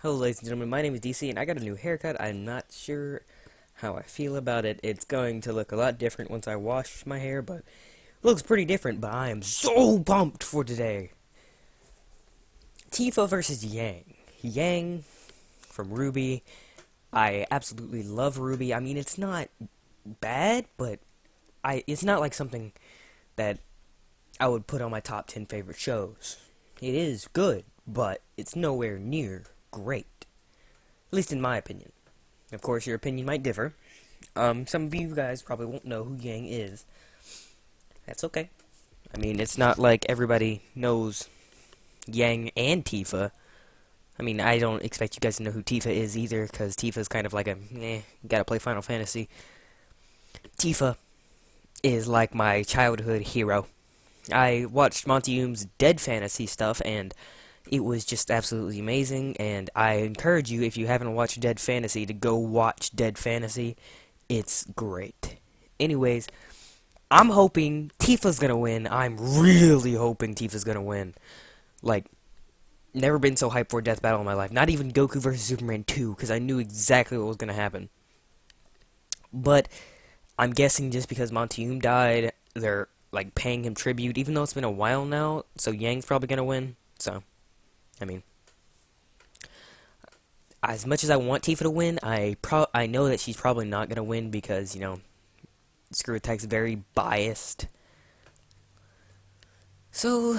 Hello ladies and gentlemen, my name is DC and I got a new haircut. I'm not sure how I feel about it. It's going to look a lot different once I wash my hair, but it looks pretty different, but I am so pumped for today. Tifa versus Yang. Yang from Ruby. I absolutely love Ruby. I mean, it's not bad, but it's not like something that I would put on my top 10 favorite shows. It is good, but it's nowhere near great. At least in my opinion. Of course, your opinion might differ. Some of you guys probably won't know who Yang is. That's okay. I mean, it's not like everybody knows Yang and Tifa. I mean, I don't expect you guys to know who Tifa is either, because Tifa's kind of like a, gotta play Final Fantasy. Tifa is like my childhood hero. I watched Monty Oom's Dead Fantasy stuff, and it was just absolutely amazing, and I encourage you, if you haven't watched Dead Fantasy, to go watch Dead Fantasy. It's great. Anyways, I'm hoping Tifa's gonna win. I'm really hoping Tifa's gonna win. Like, never been so hyped for a death battle in my life. Not even Goku vs. Superman 2, because I knew exactly what was gonna happen. But I'm guessing just because Monty Oom died, they're, like, paying him tribute, even though it's been a while now, so Yang's probably gonna win, so, I mean, as much as I want Tifa to win, I know that she's probably not gonna win because, you know, Screw Attack's very biased. So,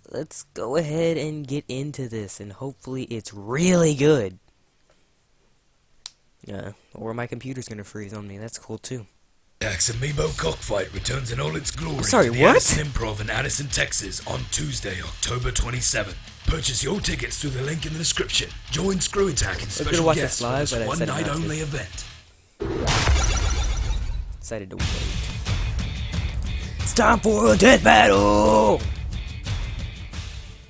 let's go ahead and get into this, and hopefully it's really good. Or my computer's gonna freeze on me, that's cool too. Jack's Amiibo Cockfight returns in all its glory Sorry, to the what? Addison Improv in Addison, Texas on Tuesday, October 27th. Purchase your tickets through the link in the description. Join Screw Attack and special watch guests this live, for this but I said not to. one-night-only event. Decided to wait. It's time for a death battle!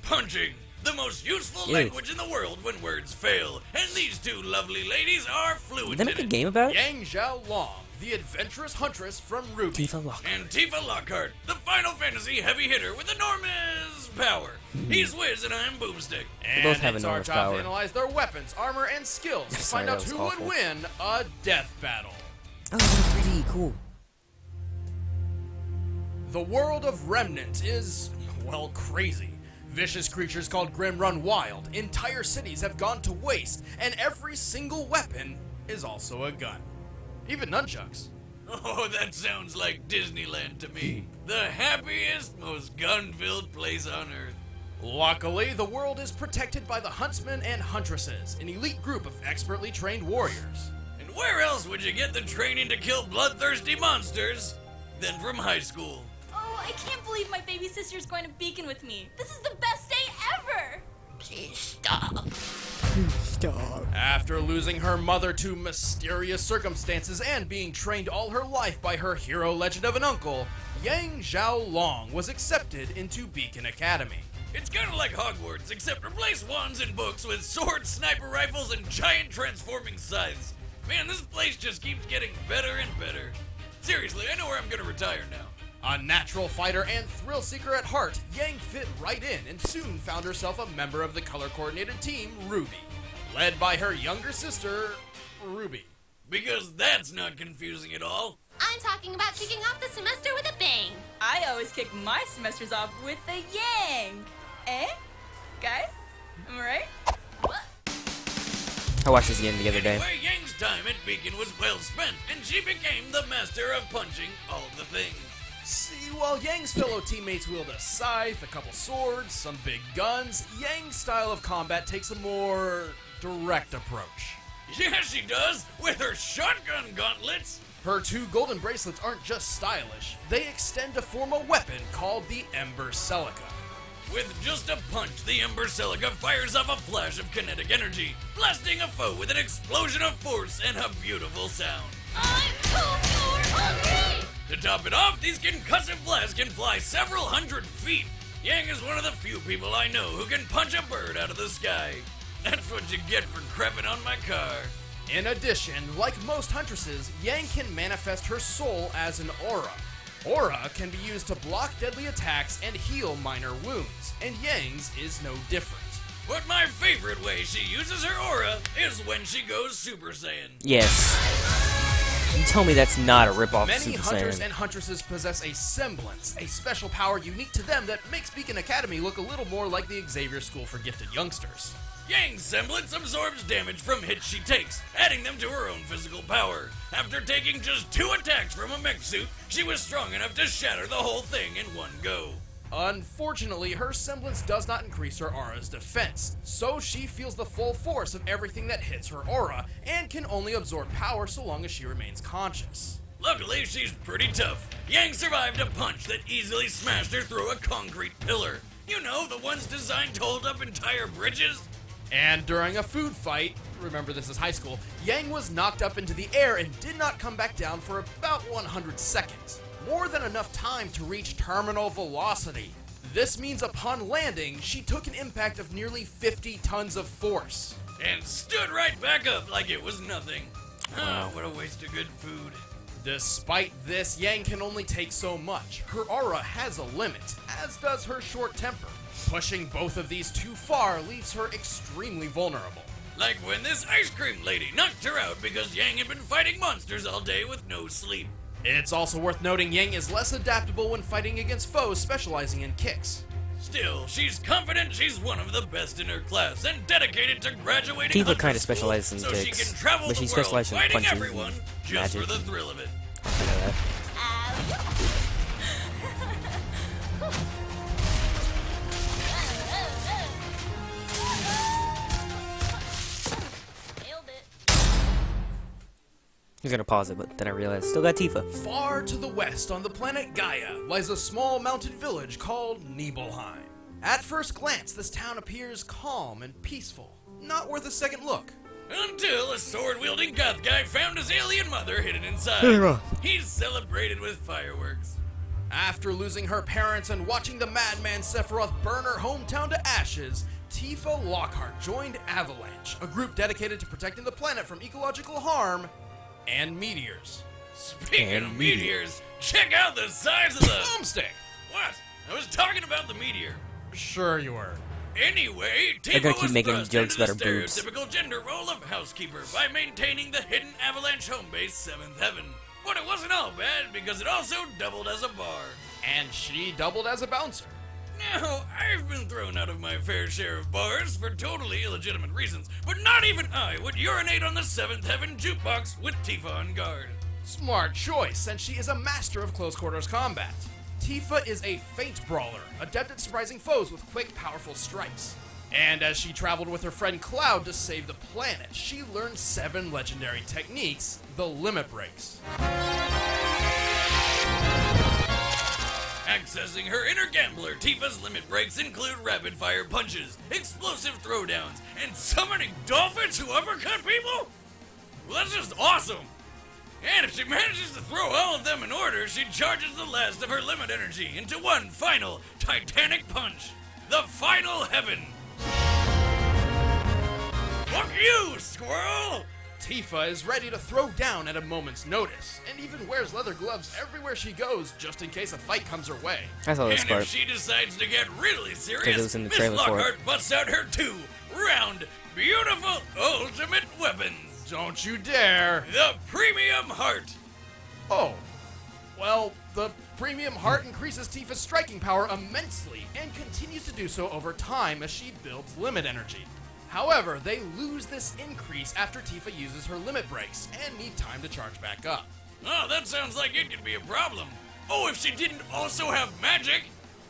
Punching, the most useful language in the world when words fail, and these two lovely ladies are fluent Did they make in a it. game about it? Yang Zhao Long, the adventurous huntress from Ruby. Tifa Lockhart. And Tifa Lockhart, the Final Fantasy heavy hitter with enormous power. He's Wiz and I'm Boomstick. And both have it's our enormous job power. to analyze their weapons, armor, and skills to Sorry, find that out was who awful. would win a death battle. Oh, that's pretty cool. The world of Remnant is, well, crazy. Vicious creatures called Grim run wild, entire cities have gone to waste, and every single weapon is also a gun. Even nunchucks. Oh, that sounds like Disneyland to me. The happiest, most gun-filled place on Earth. Luckily, the world is protected by the Huntsmen and Huntresses, an elite group of expertly trained warriors. And where else would you get the training to kill bloodthirsty monsters than from high school? Oh, I can't believe my baby sister's going to Beacon with me. This is the best day ever! Please stop. Stop. After losing her mother to mysterious circumstances and being trained all her life by her hero legend of an uncle, Yang Zhao Long was accepted into Beacon Academy. It's kind of like Hogwarts, except replace wands and books with swords, sniper rifles, and giant transforming scythes. Man, this place just keeps getting better and better. Seriously, I know where I'm gonna retire now. A natural fighter and thrill seeker at heart, Yang fit right in and soon found herself a member of the color-coordinated team, Ruby, led by her younger sister, Ruby. Because that's not confusing at all. I'm talking about kicking off the semester with a bang. I always kick my semesters off with a yang. Eh? Guys? Am I right? I watched this again the other day. Anyway, Yang's time at Beacon was well spent, and she became the master of punching all the things. See, while Yang's fellow teammates wield a scythe, a couple swords, some big guns, Yang's style of combat takes a more direct approach. Yeah, she does, with her shotgun gauntlets. Her two golden bracelets aren't just stylish, they extend to form a weapon called the Ember Celica. With just a punch, the Ember Celica fires off a flash of kinetic energy, blasting a foe with an explosion of force and a beautiful sound. I'm so hungry. To top it off, these concussive blasts can fly several hundred feet. Yang is one of the few people I know who can punch a bird out of the sky. That's what you get for crapping on my car. In addition, like most huntresses, Yang can manifest her soul as an aura. Aura can be used to block deadly attacks and heal minor wounds, and Yang's is no different. But my favorite way she uses her aura is when she goes Super Saiyan. Yes. You tell me that's not a ripoff of Many Super hunters Saiyan. and huntresses possess a semblance, a special power unique to them that makes Beacon Academy look a little more like the Xavier School for Gifted Youngsters. Yang's semblance absorbs damage from hits she takes, adding them to her own physical power. After taking just 2 attacks from a mech suit, she was strong enough to shatter the whole thing in one go. Unfortunately, her semblance does not increase her aura's defense, so she feels the full force of everything that hits her aura, and can only absorb power so long as she remains conscious. Luckily, she's pretty tough. Yang survived a punch that easily smashed her through a concrete pillar. You know, the ones designed to hold up entire bridges? And during a food fight, remember this is high school, Yang was knocked up into the air and did not come back down for about 100 seconds. More than enough time to reach terminal velocity. This means upon landing, she took an impact of nearly 50 tons of force. And stood right back up like it was nothing. Ah, what a waste of good food. Despite this, Yang can only take so much. Her aura has a limit, as does her short temper. Pushing both of these too far leaves her extremely vulnerable. Like when this ice cream lady knocked her out because Yang had been fighting monsters all day with no sleep. It's also worth noting Yang is less adaptable when fighting against foes specializing in kicks. Still, she's confident she's one of the best in her class and dedicated to graduating Tifa Hunter kinda School specializes in so kicks, she can travel but the she world specializes in fighting punches everyone and just for magic. the thrill of it. Nailed it. I was gonna pause it, but then I realized still got Tifa. Far to the west on the planet Gaia lies a small mountain village called Nibelheim. At first glance, this town appears calm and peaceful, not worth a second look. Until a sword-wielding goth guy found his alien mother hidden inside. He's celebrated with fireworks. After losing her parents and watching the madman Sephiroth burn her hometown to ashes, Tifa Lockhart joined Avalanche, a group dedicated to protecting the planet from ecological harm and meteors. Speaking And of meteor. meteors, check out the size of the... Boomstick! What? I was talking about the meteor. Sure you were. Anyway, They're gonna Tifa keep was making thrust jokes into about the her boobs. stereotypical gender role of housekeeper by maintaining the hidden Avalanche home base 7th Heaven. But it wasn't all bad because it also doubled as a bar. And she doubled as a bouncer. Now, I've been thrown out of my fair share of bars for totally illegitimate reasons, but not even I would urinate on the 7th Heaven jukebox with Tifa on guard. Smart choice, since she is a master of close quarters combat. Tifa is a feint brawler, adept at surprising foes with quick, powerful strikes. And as she traveled with her friend Cloud to save the planet, she learned 7 legendary techniques, the limit breaks. Accessing her inner gambler, Tifa's limit breaks include rapid-fire punches, explosive throwdowns, and summoning dolphins who uppercut people? Well, that's just awesome! And if she manages to throw all of them in order, she charges the last of her limit energy into one final titanic punch. The Final Heaven! Fuck you, squirrel! Tifa is ready to throw down at a moment's notice, and even wears leather gloves everywhere she goes just in case a fight comes her way. I saw this And part. if she decides to get really Because serious, it was in the Miss trailer for it. Lockhart busts out her 2 round, beautiful, ultimate weapons. Don't you dare! The Premium Heart. Oh. Well, the premium heart increases Tifa's striking power immensely, and continues to do so over time as she builds limit energy. However, they lose this increase after Tifa uses her limit breaks, and need time to charge back up. Oh, that sounds like it could be a problem. Oh, if she didn't also have magic.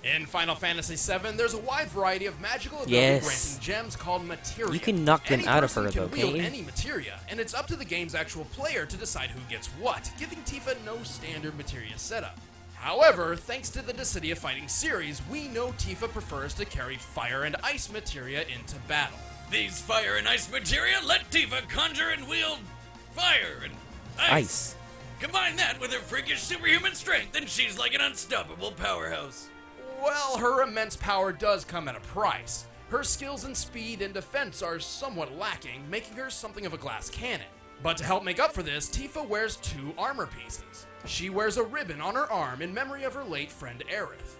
In Final Fantasy VII, there's a wide variety of magical ability Yes. granting gems called materia. You can knock them Any out of person her, can though, wield can't you? any materia, and it's up to the game's actual player to decide who gets what, giving Tifa no standard materia setup. However, thanks to the Dissidia Fighting series, we know Tifa prefers to carry fire and ice materia into battle. These fire and ice materia let Tifa conjure and wield fire and Ice. Combine that with her freakish superhuman strength, and she's like an unstoppable powerhouse. Well, her immense power does come at a price. Her skills in speed and defense are somewhat lacking, making her something of a glass cannon. But to help make up for this, Tifa wears 2 armor pieces. She wears a ribbon on her arm in memory of her late friend Aerith.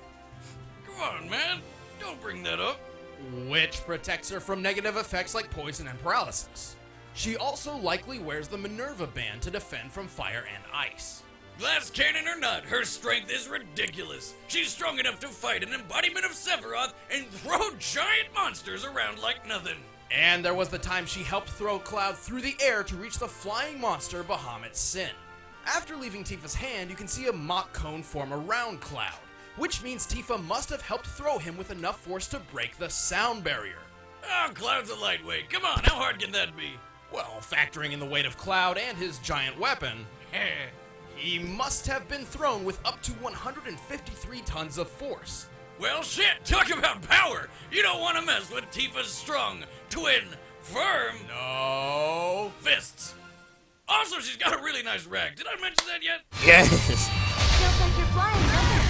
Come on, man. Don't bring that up. which protects her from negative effects like poison and paralysis. She also likely wears the Minerva band to defend from fire and ice. Glass cannon or not, her strength is ridiculous. She's strong enough to fight an embodiment of Sephiroth and throw giant monsters around like nothing. And there was the time she helped throw Cloud through the air to reach the flying monster Bahamut Sin. After leaving Tifa's hand, you can see a Mach cone form around Cloud, which means Tifa must have helped throw him with enough force to break the sound barrier. Oh, Cloud's a lightweight. Come on, how hard can that be? Well, factoring in the weight of Cloud and his giant weapon, he must have been thrown with up to 153 tons of force. Well, shit, talk about power. You don't want to mess with Tifa's strong, twin, firm No. fists. Also, she's got a really nice rag. Did I mention that yet? Yes. Feels like you're flying, doesn't it?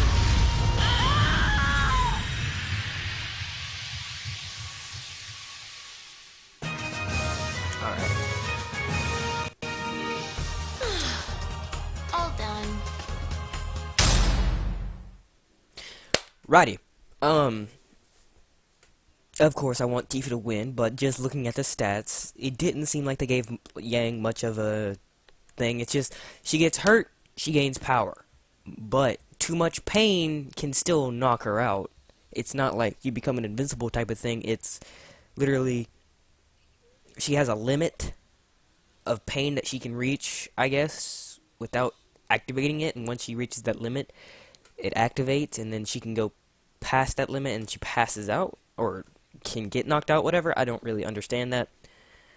Alright. All done. Righty. Of course I want Tifa to win, but just looking at the stats, it didn't seem like they gave Yang much of a thing. It's just, she gets hurt, she gains power. But too much pain can still knock her out. It's not like you become an invincible type of thing. It's literally, she has a limit of pain that she can reach, I guess, without activating it. And once she reaches that limit, it activates, and then she can go past that limit and she passes out, or can get knocked out, whatever. I don't really understand that.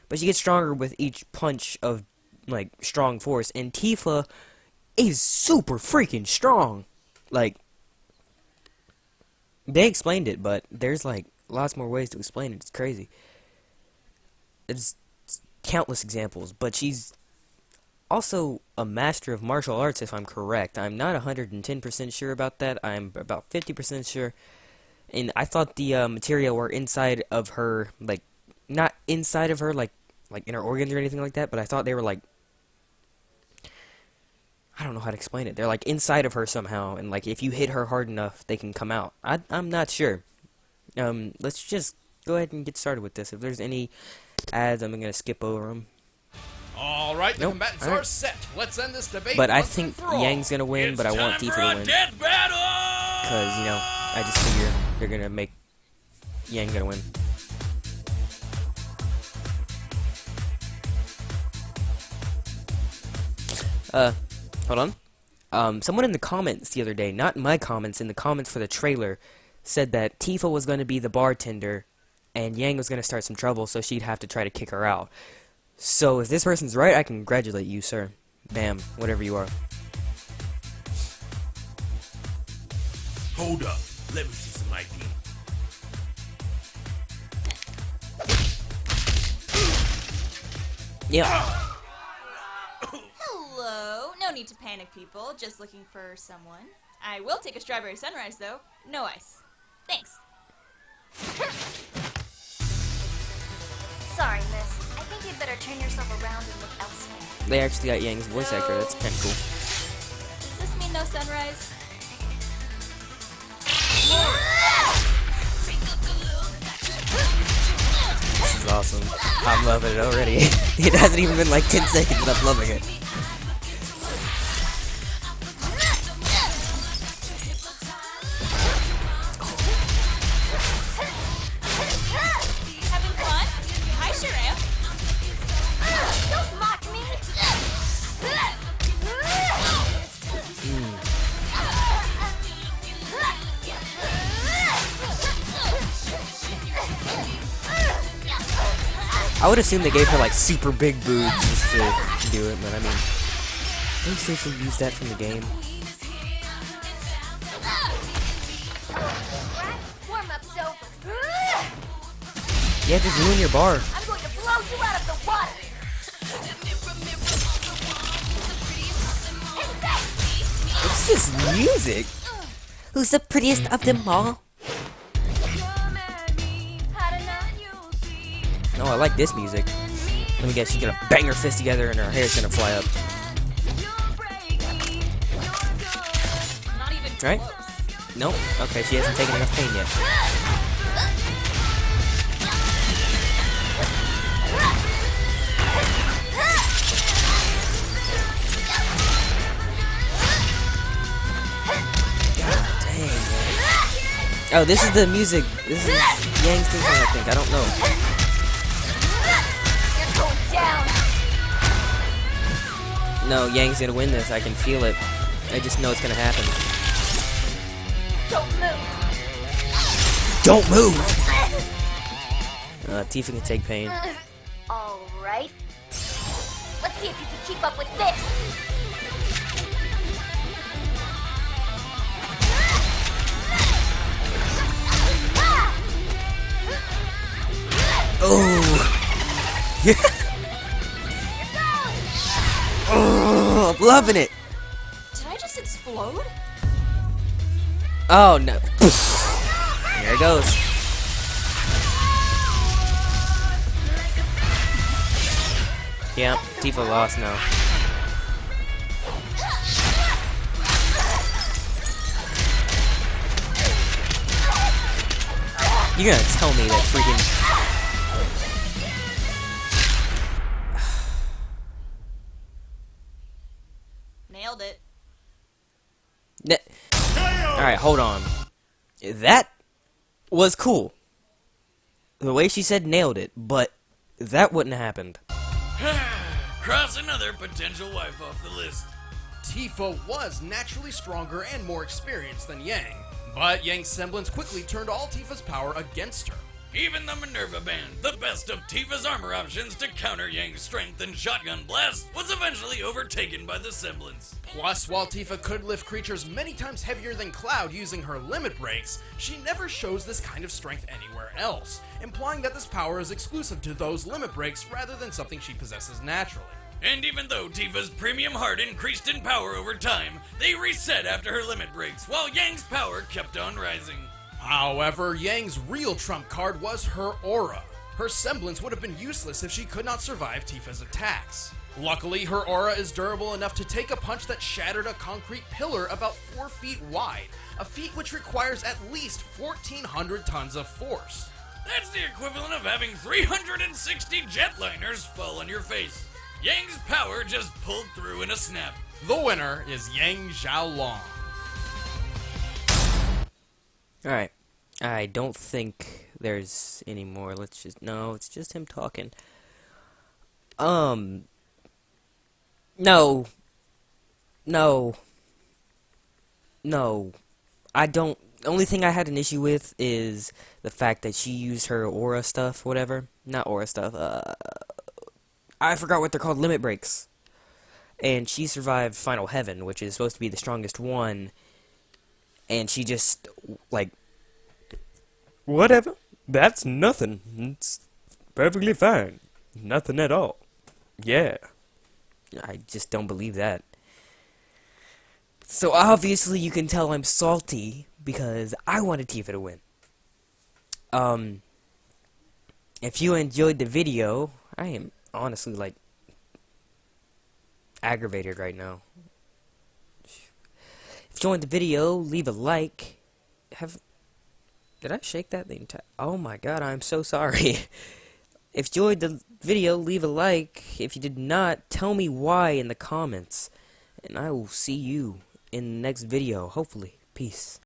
But she gets stronger with each punch of, like, strong force. And Tifa is super freaking strong. Like, they explained it, but there's, like, lots more ways to explain it. It's crazy. There's countless examples. But she's also a master of martial arts, if I'm correct. I'm not 110% sure about that. I'm about 50% sure. And I thought the materia were inside of her, like, not inside of her, like in her organs or anything like that, but I thought they were, like, I don't know how to explain it. They're, like, inside of her somehow, and, like, if you hit her hard enough, they can come out. I'm not sure. Let's just go ahead and get started with this. If there's any ads, I'm going to skip over them. All right, the Nope. combatants All right. are set. Let's end this debate. But I once and think for all. Yang's going to win, but I want It's time Tifa for to a win. death battle! Because, you know, I just figure they're going to make Yang going to win. Hold on. Someone in the comments the other day, not in my comments, in the comments for the trailer, said that Tifa was going to be the bartender, and Yang was going to start some trouble, so she'd have to try to kick her out. So if this person's right, I congratulate you, sir. Bam, whatever you are. Hold up. Let me see some ID. Yeah. Hello. No need to panic, people. Just looking for someone. I will take a strawberry sunrise, though. No ice. Thanks. Sorry, miss. I think you'd better turn yourself around and look elsewhere. They actually got Yang's voice actor. That's kind of cool. Does this mean no sunrise? This is awesome. I'm loving it already. It hasn't even been like 10 seconds and I'm loving it. Having fun? I sure am. Don't mock me! I would assume they gave her like super big boobs just to do it, but I mean, at least they should use that from the game. Warm-up's over. Yeah, just ruin your bar. I'm going to blow you out of the water! What's this music? Who's the prettiest of them all? Oh, I like this music. Let me guess, she's gonna bang her fist together and her hair's gonna fly up. Not even Right? close. Nope. Okay, she hasn't taken enough pain yet. Oh, this is the music. This is Yang's theme song, I think. I don't know. You're going down. No, Yang's gonna win this. I can feel it. I just know it's gonna happen. Don't move. Don't move! Tifa can take pain. All right. Let's see if you can keep up with this. Oh! Yeah! Oh, I'm loving it! Did I just explode? Oh no. Here it goes. Yeah, Tifa lost now. You're gonna tell me that freaking... Nailed it. Alright, hold on. That was cool. The way she said nailed it, but that wouldn't have happened. Cross another potential wife off the list. Tifa was naturally stronger and more experienced than Yang, but Yang's semblance quickly turned all Tifa's power against her. Even the Minerva Band, the best of Tifa's armor options to counter Yang's strength and shotgun blast, was eventually overtaken by the semblance. Plus, while Tifa could lift creatures many times heavier than Cloud using her limit breaks, she never shows this kind of strength anywhere else, implying that this power is exclusive to those limit breaks rather than something she possesses naturally. And even though Tifa's premium heart increased in power over time, they reset after her limit breaks, while Yang's power kept on rising. However, Yang's real trump card was her aura. Her semblance would have been useless if she could not survive Tifa's attacks. Luckily, her aura is durable enough to take a punch that shattered a concrete pillar about 4 feet wide, a feat which requires at least 1,400 tons of force. That's the equivalent of having 360 jetliners fall on your face. Yang's power just pulled through in a snap. The winner is Yang Xiaolong. Alright. I don't think there's any more. Let's just... No, it's just him talking. No. No. No. I don't... The only thing I had an issue with is the fact that she used her aura stuff, whatever. Not aura stuff, I forgot what they're called, limit breaks. And she survived Final Heaven, which is supposed to be the strongest one. And she just, like... Whatever. That's nothing. It's perfectly fine. Nothing at all. Yeah. I just don't believe that. So obviously you can tell I'm salty because I wanted Tifa to win. If you enjoyed the video, I am honestly like aggravated right now. If you enjoyed the video, leave a like. Did I shake that the entire... Oh my god, I'm so sorry. If you enjoyed the video, leave a like. If you did not, tell me why in the comments. And I will see you in the next video, hopefully. Peace.